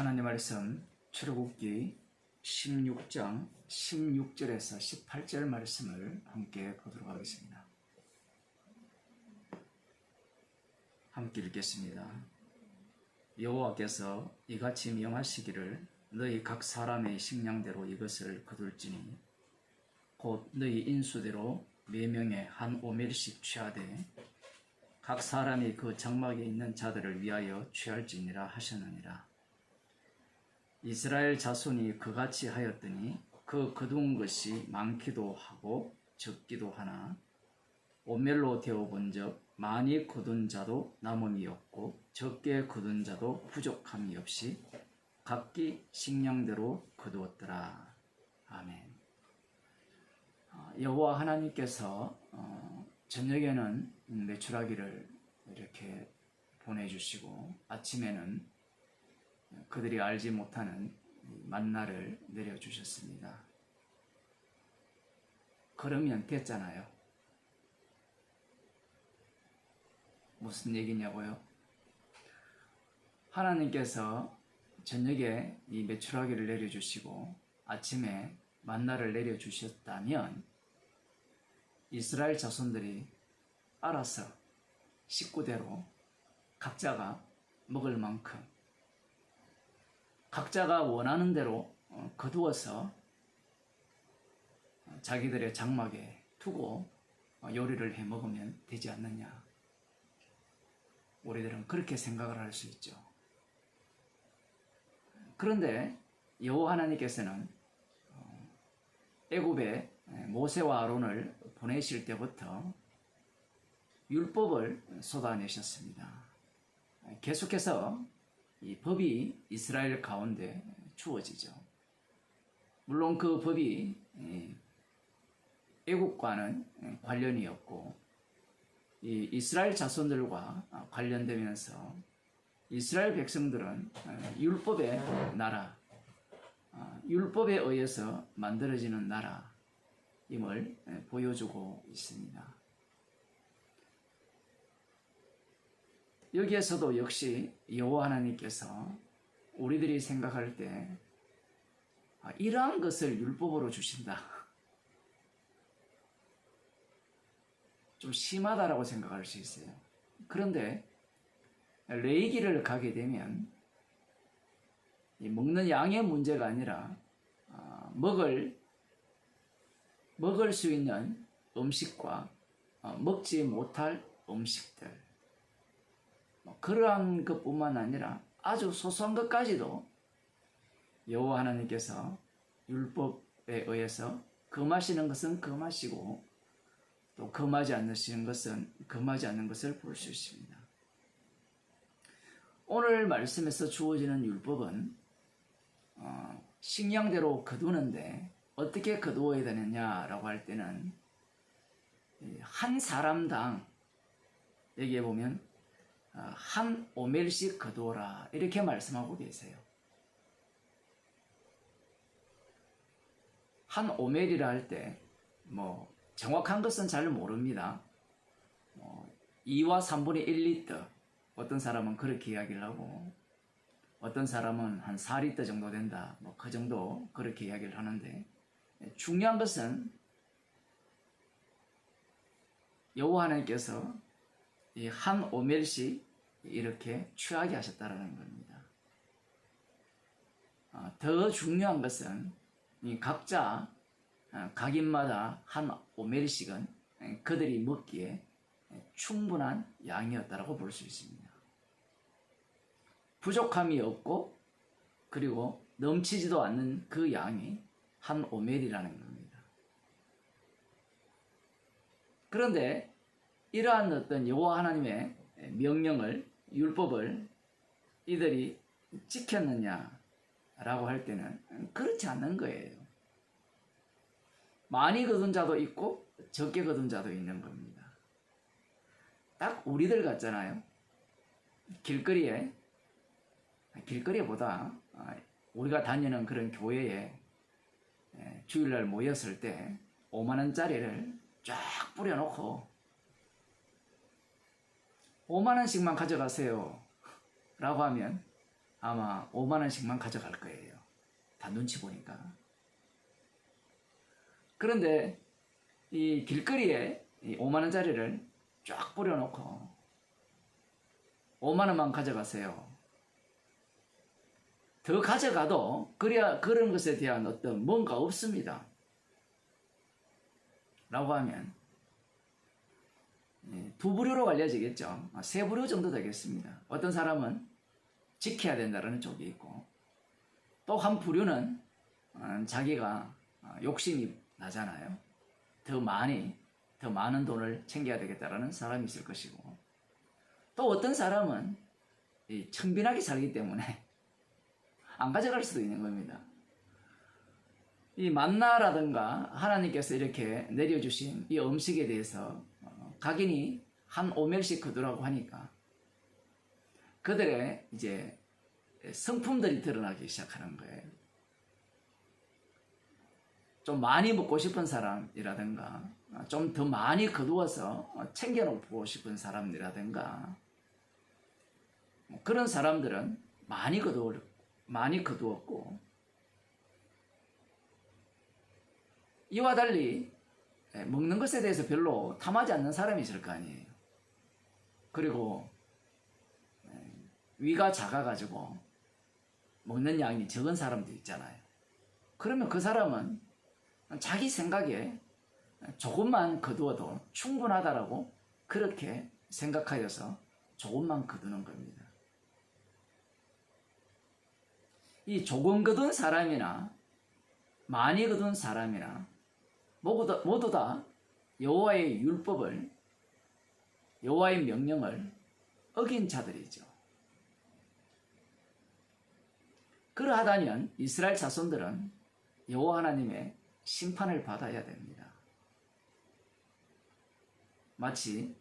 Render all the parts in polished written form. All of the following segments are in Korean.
하나님 말씀 출애굽기 16장 16절에서 18절 말씀을 함께 보도록 하겠습니다. 함께 읽겠습니다. 여호와께서 이같이 명하시기를 너희 각 사람의 식량대로 이것을 거둘지니 곧 너희 인수대로 4명에 한 오멜씩 취하되 각 사람이 그 장막에 있는 자들을 위하여 취할지니라 하셨느니라. 이스라엘 자손이 그같이 하였더니 그 거둔 것이 많기도 하고 적기도 하나 오멜로 되어본 적 많이 거둔 자도 남음이 없고 적게 거둔 자도 부족함이 없이 각기 식량대로 거두었더라. 아멘. 여호와 하나님께서 저녁에는 메추라기를 이렇게 보내주시고 아침에는 그들이 알지 못하는 만나를 내려주셨습니다. 그러면 됐잖아요. 무슨 얘기냐고요? 하나님께서 저녁에 이 메추라기를 내려주시고 아침에 만나를 내려주셨다면 이스라엘 자손들이 알아서 식구대로 각자가 먹을 만큼 각자가 원하는 대로 거두어서 자기들의 장막에 두고 요리를 해 먹으면 되지 않느냐. 우리들은 그렇게 생각을 할 수 있죠. 그런데 여호와 하나님께서는 애굽에 모세와 아론을 보내실 때부터 율법을 쏟아내셨습니다. 계속해서 이 법이 이스라엘 가운데 주어지죠. 물론 그 법이 애국과는 관련이 없고 이 이스라엘 자손들과 관련되면서 이스라엘 백성들은 율법의 나라, 율법에 의해서 만들어지는 나라임을 보여주고 있습니다. 여기에서도 역시 여호와 하나님께서 우리들이 생각할 때 이러한 것을 율법으로 주신다. 좀 심하다라고 생각할 수 있어요. 그런데 레위기를 가게 되면 먹는 양의 문제가 아니라 먹을 수 있는 음식과 먹지 못할 음식들, 그러한 것뿐만 아니라 아주 소소한 것까지도 여호와 하나님께서 율법에 의해서 금하시는 것은 금하시고 또 금하지 않으시는 것은 금하지 않는 것을 볼 수 있습니다. 오늘 말씀에서 주어지는 율법은 식량대로 거두는데 어떻게 거두어야 되느냐라고 할 때는 한 사람당 여기에 보면 한 오멜씩 거두어라 이렇게 말씀하고 계세요. 한 오멜이라 할 때 정확한 것은 잘 모릅니다. 2와 3분의 1리터 어떤 사람은 그렇게 이야기를 하고 어떤 사람은 한 4리터 정도 된다. 그 정도 그렇게 이야기를 하는데 중요한 것은 여호와 하나님께서 이 한 오멜씩 이렇게 취하게 하셨다는 겁니다. 더 중요한 것은 이 각자 각인마다 한 오멜씩은 그들이 먹기에 충분한 양이었다고 볼 수 있습니다. 부족함이 없고 그리고 넘치지도 않는 그 양이 한 오멜이라는 겁니다. 그런데 이러한 어떤 여호와 하나님의 명령을 율법을 이들이 지켰느냐라고 할 때는 그렇지 않는 거예요. 많이 거둔 자도 있고 적게 거둔 자도 있는 겁니다. 딱 우리들 같잖아요. 길거리보다 우리가 다니는 그런 교회에 주일날 모였을 때 5만 원짜리를 쫙 뿌려놓고 5만 원씩만 가져가세요 라고 하면 아마 5만 원씩만 가져갈 거예요. 다 눈치 보니까. 그런데 이 길거리에 이 5만 원짜리를 쫙 뿌려놓고 5만 원만 가져가세요. 더 가져가도 그런 것에 대한 어떤 뭔가 없습니다. 라고 하면 두 부류로 갈려지겠죠. 세 부류 정도 되겠습니다. 어떤 사람은 지켜야 된다는 쪽이 있고, 또 한 부류는 자기가 욕심이 나잖아요. 더 많은 돈을 챙겨야 되겠다라는 사람이 있을 것이고, 또 어떤 사람은 청빈하게 살기 때문에 안 가져갈 수도 있는 겁니다. 이 만나라든가 하나님께서 이렇게 내려주신 이 음식에 대해서 각인이 한 오멜씩 거두라고 하니까 그들의 이제 성품들이 드러나기 시작하는 거예요. 좀 많이 먹고 싶은 사람이라든가 좀 더 많이 거두어서 챙겨놓고 싶은 사람이라든가 그런 사람들은 많이 거두었고, 이와 달리 먹는 것에 대해서 별로 탐하지 않는 사람이 있을 거 아니에요. 그리고 위가 작아가지고 먹는 양이 적은 사람도 있잖아요. 그러면 그 사람은 자기 생각에 조금만 거두어도 충분하다라고 그렇게 생각하여서 조금만 거두는 겁니다. 이 조금 거둔 사람이나 많이 거둔 사람이나 모두 다 여호와의 율법을, 여호와의 명령을 어긴 자들이죠. 그러하다면 이스라엘 자손들은 여호와 하나님의 심판을 받아야 됩니다. 마치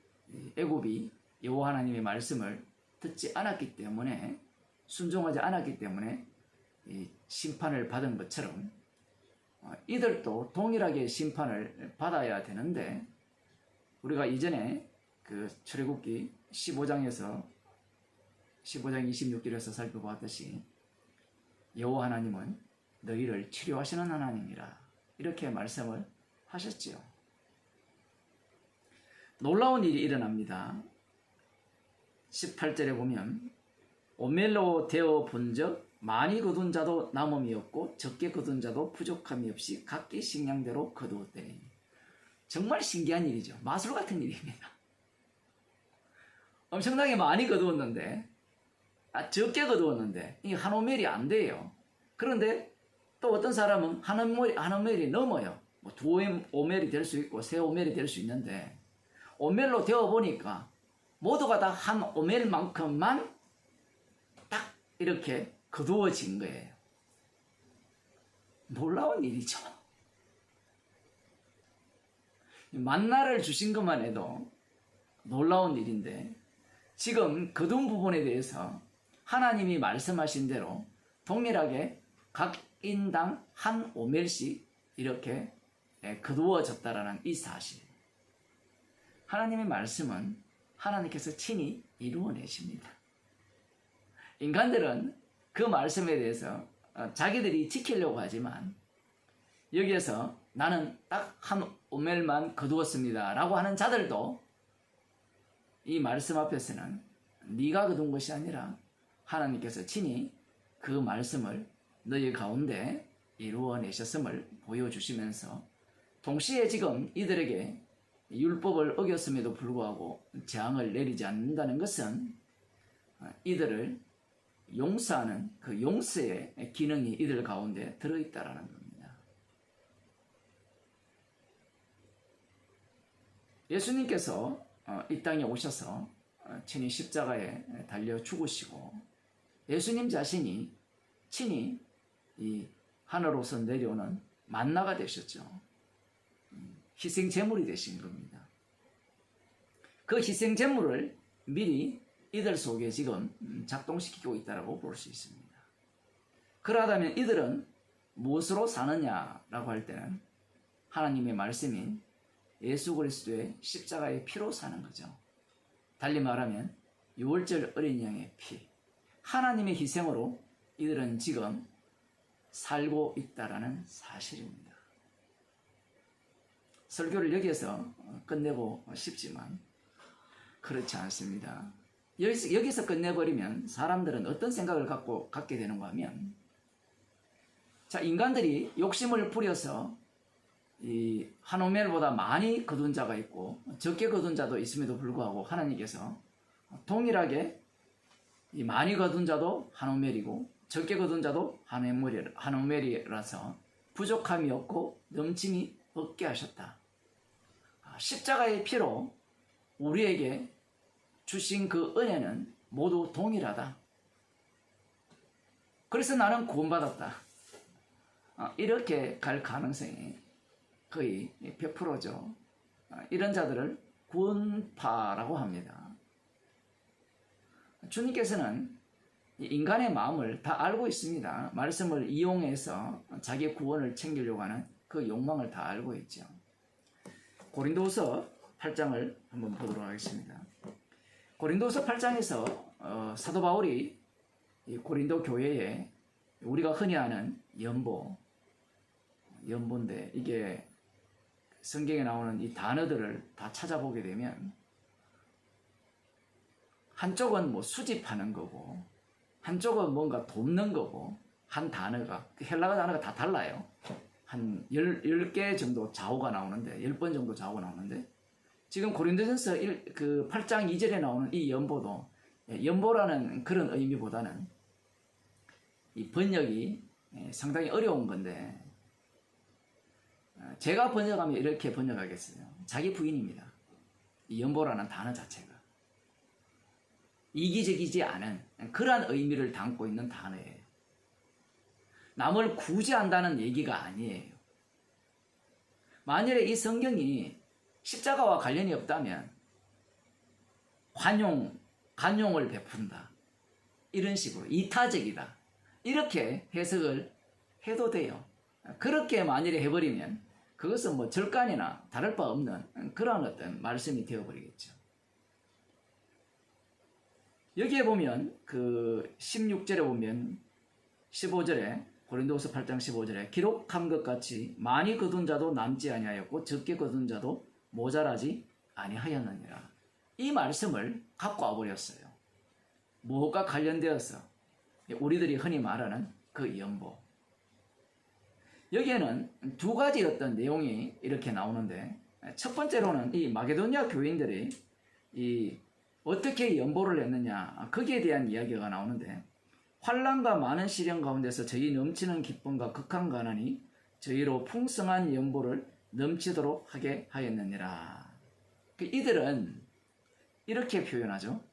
애굽이 여호와 하나님의 말씀을 듣지 않았기 때문에, 순종하지 않았기 때문에 이 심판을 받은 것처럼 이들도 동일하게 심판을 받아야 되는데, 우리가 이전에 그 출애굽기 15장 26절에서 살펴보았듯이 여호와 하나님은 너희를 치료하시는 하나님이라 이렇게 말씀을 하셨지요. 놀라운 일이 일어납니다. 18절에 보면 오멜로 되어 본즉 많이 거둔 자도 남음이 없고 적게 거둔 자도 부족함이 없이 각기 식량대로 거두었더니. 정말 신기한 일이죠. 마술 같은 일입니다. 엄청나게 많이 거두었는데, 적게 거두었는데 이 한 오멜이 안 돼요. 그런데 또 어떤 사람은 한 오멜이 넘어요. 뭐 두 오멜이 될 수 있고 세 오멜이 될 수 있는데, 오멜로 되어 보니까 모두가 다 한 오멜만큼만 딱 이렇게 거두어진 거예요. 놀라운 일이죠. 만나를 주신 것만 해도 놀라운 일인데, 지금 거둔 부분에 대해서 하나님이 말씀하신 대로 동일하게 각 인당 한 오멜씩 이렇게 거두어졌다라는 이 사실. 하나님의 말씀은 하나님께서 친히 이루어내십니다. 인간들은 그 말씀에 대해서 자기들이 지키려고 하지만, 여기에서 나는 딱 한 오멜만 거두었습니다 라고 하는 자들도 이 말씀 앞에서는 네가 거둔 것이 아니라 하나님께서 친히 그 말씀을 너희 가운데 이루어내셨음을 보여주시면서, 동시에 지금 이들에게 율법을 어겼음에도 불구하고 재앙을 내리지 않는다는 것은 이들을 용서하는 그 용서의 기능이 이들 가운데 들어있다라는 겁니다. 예수님께서 이 땅에 오셔서 친히 십자가에 달려 죽으시고, 예수님 자신이 친히 이 하늘로서 내려오는 만나가 되셨죠. 희생 제물이 되신 겁니다. 그 희생 제물을 미리 이들 속에 지금 작동시키고 있다고 볼 수 있습니다. 그러하다면 이들은 무엇으로 사느냐라고 할 때는 하나님의 말씀인 예수 그리스도의 십자가의 피로 사는 거죠. 달리 말하면 유월절 어린 양의 피, 하나님의 희생으로 이들은 지금 살고 있다라는 사실입니다. 설교를 여기에서 끝내고 싶지만 그렇지 않습니다. 여기서 끝내버리면 사람들은 어떤 생각을 갖게 되는가 하면, 자, 인간들이 욕심을 부려서 이 한 오멜보다 많이 거둔 자가 있고 적게 거둔 자도 있음에도 불구하고 하나님께서 동일하게 이 많이 거둔 자도 한 오멜이고 적게 거둔 자도 한 오멜이라서 부족함이 없고 넘침이 없게 하셨다. 십자가의 피로 우리에게 주신 그 은혜는 모두 동일하다. 그래서 나는 구원받았다. 이렇게 갈 가능성이 거의 100%죠. 이런 자들을 구원파라고 합니다. 주님께서는 인간의 마음을 다 알고 있습니다. 말씀을 이용해서 자기 구원을 챙기려고 하는 그 욕망을 다 알고 있죠. 고린도후서 8장을 한번 보도록 하겠습니다. 고린도후서 8장에서 사도 바울이 이 고린도 교회에 우리가 흔히 아는 연보인데, 이게 성경에 나오는 이 단어들을 다 찾아보게 되면 한쪽은 뭐 수집하는 거고 한쪽은 뭔가 돕는 거고, 한 단어가 헬라어 단어가 다 달라요. 한 10개 정도 좌우가 나오는데, 10번 정도 좌우가 나오는데, 지금 고린도전서 8장 2절에 나오는 이 연보도 연보라는 그런 의미보다는 이 번역이 상당히 어려운 건데, 제가 번역하면 이렇게 번역하겠어요. 자기 부인입니다. 이 연보라는 단어 자체가 이기적이지 않은 그러한 의미를 담고 있는 단어예요. 남을 구제한다는 얘기가 아니에요. 만일에 이 성경이 십자가와 관련이 없다면 관용을 베푼다, 이런 식으로 이타적이다, 이렇게 해석을 해도 돼요. 그렇게 만일에 해버리면 그것은 뭐 절간이나 다를 바 없는 그러한 어떤 말씀이 되어버리겠죠. 여기에 보면 그 16절에 보면 15절에 고린도후서 8장 15절에 기록한 것 같이 많이 거둔 자도 남지 아니하였고 적게 거둔 자도 모자라지 아니하였느니라. 이 말씀을 갖고 와버렸어요. 무엇과 관련되어서? 우리들이 흔히 말하는 그 연보. 여기에는 두 가지 어떤 내용이 이렇게 나오는데, 첫 번째로는 이 마게도니아 교인들이 어떻게 연보를 했느냐, 거기에 대한 이야기가 나오는데, 환난과 많은 시련 가운데서 저희 넘치는 기쁨과 극한 가난이 저희로 풍성한 연보를 넘치도록 하게 하였느니라. 이들은 이렇게 표현하죠.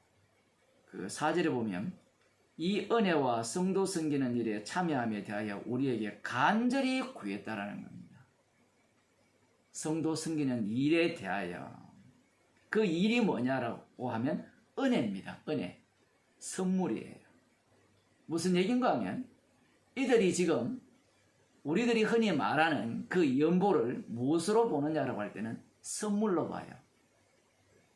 그 4절에 보면 이 은혜와 성도 섬기는 일에 참여함에 대하여 우리에게 간절히 구했다라는 겁니다. 성도 섬기는 일에 대하여, 그 일이 뭐냐라고 하면 은혜입니다. 은혜, 선물이에요. 무슨 얘기인가 하면 이들이 지금 우리들이 흔히 말하는 그 연보를 무엇으로 보느냐라고 할 때는 선물로 봐요.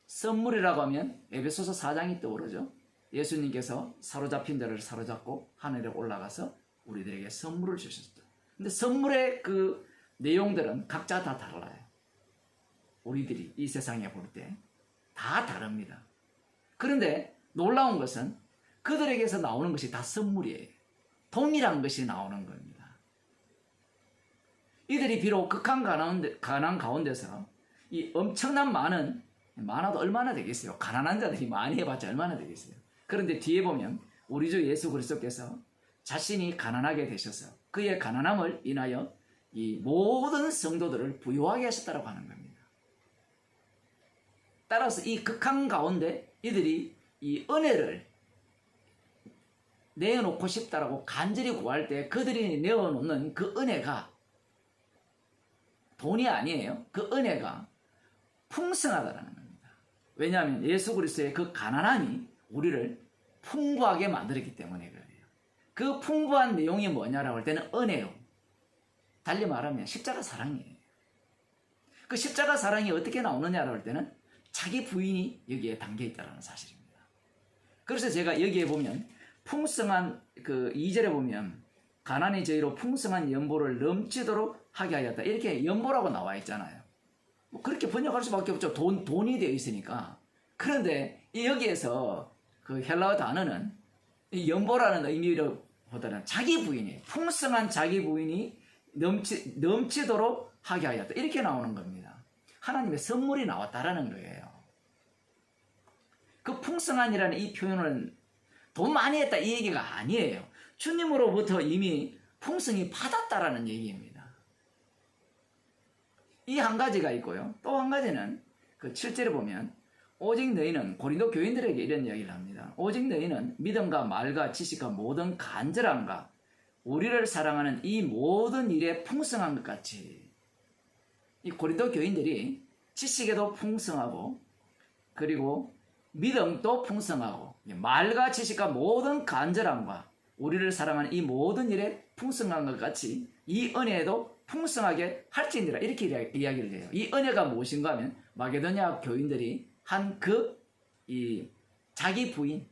선물이라고 하면 에베소서 4장이 떠오르죠. 예수님께서 사로잡힌 자를 사로잡고 하늘에 올라가서 우리들에게 선물을 주셨다. 근데 선물의 그 내용들은 각자 다 달라요. 우리들이 이 세상에 볼 때 다 다릅니다. 그런데 놀라운 것은 그들에게서 나오는 것이 다 선물이에요. 동일한 것이 나오는 겁니다. 이들이 비록 극한 가난 가운데서 이 엄청난 많아도 얼마나 되겠어요? 가난한 자들이 많이 해봤자 얼마나 되겠어요? 그런데 뒤에 보면 우리 주 예수 그리스도께서 자신이 가난하게 되셔서 그의 가난함을 인하여 이 모든 성도들을 부유하게 하셨다고 하는 겁니다. 따라서 이 극한 가운데 이들이 이 은혜를 내어놓고 싶다라고 간절히 구할 때 그들이 내어놓는 그 은혜가 돈이 아니에요. 그 은혜가 풍성하다는 겁니다. 왜냐하면 예수 그리스도의 그 가난함이 우리를 풍부하게 만들었기 때문에 그래요. 그 풍부한 내용이 뭐냐라고 할 때는 은혜요. 달리 말하면 십자가 사랑이에요. 그 십자가 사랑이 어떻게 나오느냐라고 할 때는 자기 부인이 여기에 담겨 있다는 사실입니다. 그래서 제가 여기에 보면 풍성한 그 2절에 보면 가난이 저희로 풍성한 연보를 넘치도록 하게 하였다. 이렇게 연보라고 나와 있잖아요. 뭐 그렇게 번역할 수밖에 없죠. 돈이 되어 있으니까. 그런데 여기에서 그 헬라어 단어는 이 연보라는 의미보다는 자기 부인이, 풍성한 자기 부인이 넘치도록 하게 하였다. 이렇게 나오는 겁니다. 하나님의 선물이 나왔다라는 거예요. 그 풍성한이라는 이 표현은 돈 많이 했다 이 얘기가 아니에요. 주님으로부터 이미 풍성히 받았다라는 얘기입니다. 이 한 가지가 있고요. 또 한 가지는 그 7절에 보면 오직 너희는, 고린도 교인들에게 이런 이야기를 합니다. 오직 너희는 믿음과 말과 지식과 모든 간절함과 우리를 사랑하는 이 모든 일에 풍성한 것 같이, 이 고린도 교인들이 지식에도 풍성하고 그리고 믿음도 풍성하고 말과 지식과 모든 간절함과 우리를 사랑하는 이 모든 일에 풍성한 것 같이 이 은혜에도 풍성하게 할지니라, 이렇게 이야기를 해요. 이 은혜가 무엇인가 하면 마게도냐 교인들이 한 이 자기 부인,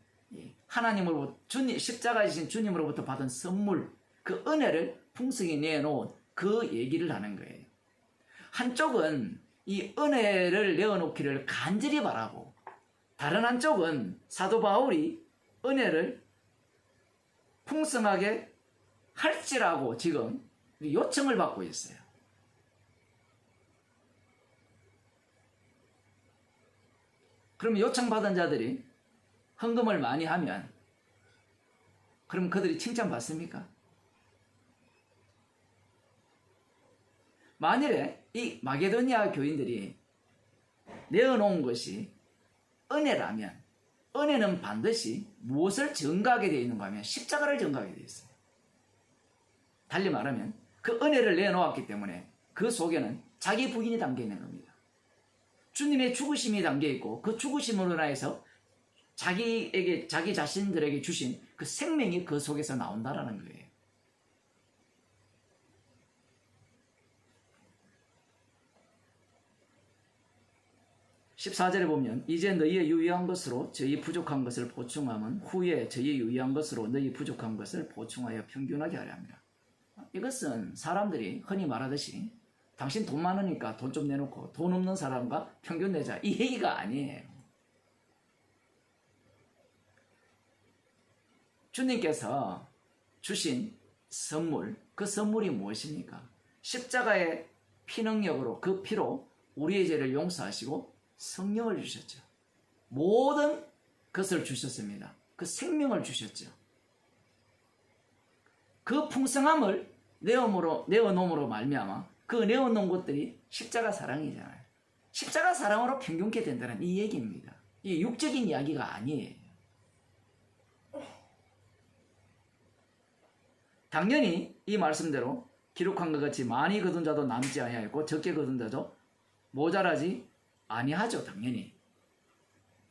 하나님으로부터 십자가이신 주님으로부터 받은 선물, 그 은혜를 풍성히 내놓은 그 얘기를 하는 거예요. 한쪽은 이 은혜를 내어놓기를 간절히 바라고, 다른 한쪽은 사도 바울이 은혜를 풍성하게 할지라고 지금 요청을 받고 있어요. 그럼 요청받은 자들이 헌금을 많이 하면 그럼 그들이 칭찬받습니까? 만일에 이 마게도니아 교인들이 내어놓은 것이 은혜라면, 은혜는 반드시 무엇을 증가하게 되어 있는가 하면 십자가를 증가하게 되어 있어요. 달리 말하면 그 은혜를 내놓았기 때문에 그 속에는 자기 부인이 담겨 있는 겁니다. 주님의 죽으심이 담겨 있고 그 죽으심으로 인해서 자기 자신들에게 주신 그 생명이 그 속에서 나온다라는 거예요. (14절에) 보면 이제 너희의 유의한 것으로 저희 부족한 것을 보충함은 후에 저희 유의한 것으로 너희 부족한 것을 보충하여 평균하게 하려 합니다. 이것은 사람들이 흔히 말하듯이 당신 돈 많으니까 돈 좀 내놓고 돈 없는 사람과 평균 내자, 이 얘기가 아니에요. 주님께서 주신 선물, 그 선물이 무엇입니까? 십자가의 피 능력으로, 그 피로 우리의 죄를 용서하시고 성령을 주셨죠. 모든 것을 주셨습니다. 그 생명을 주셨죠. 그 풍성함을 내어놓음으로 말미암아 그 내어놓은 것들이 십자가 사랑이잖아요. 십자가 사랑으로 평균케 된다는 이 얘기입니다. 이 육적인 이야기가 아니에요. 당연히 이 말씀대로 기록한 것 같이 많이 거둔 자도 남지 아니하였고 적게 거둔 자도 모자라지 아니하죠. 당연히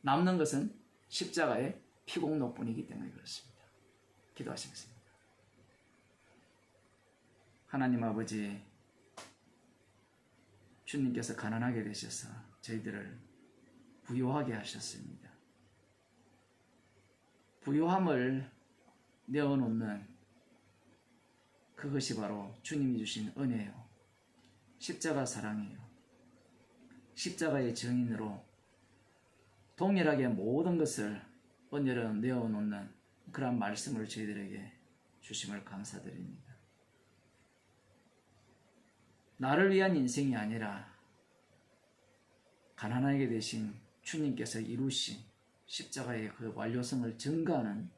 남는 것은 십자가의 피공로뿐이기 때문에 그렇습니다. 기도하시겠습니다. 하나님 아버지, 주님께서 가난하게 되셔서 저희들을 부유하게 하셨습니다. 부유함을 내어놓는 그것이 바로 주님이 주신 은혜요, 십자가 사랑이에요. 십자가의 증인으로 동일하게 모든 것을 은혜로 내어놓는 그런 말씀을 저희들에게 주심을 감사드립니다. 나를 위한 인생이 아니라 가난하게 되신 주님께서 이루신 십자가의 그 완료성을 증거하는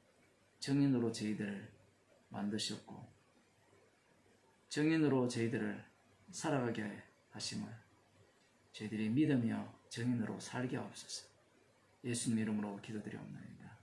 증인으로 저희들을 만드셨고 증인으로 저희들을 살아가게 하심을 저희들이 믿으며 증인으로 살게 하옵소서. 예수님 이름으로 기도드리옵나이다.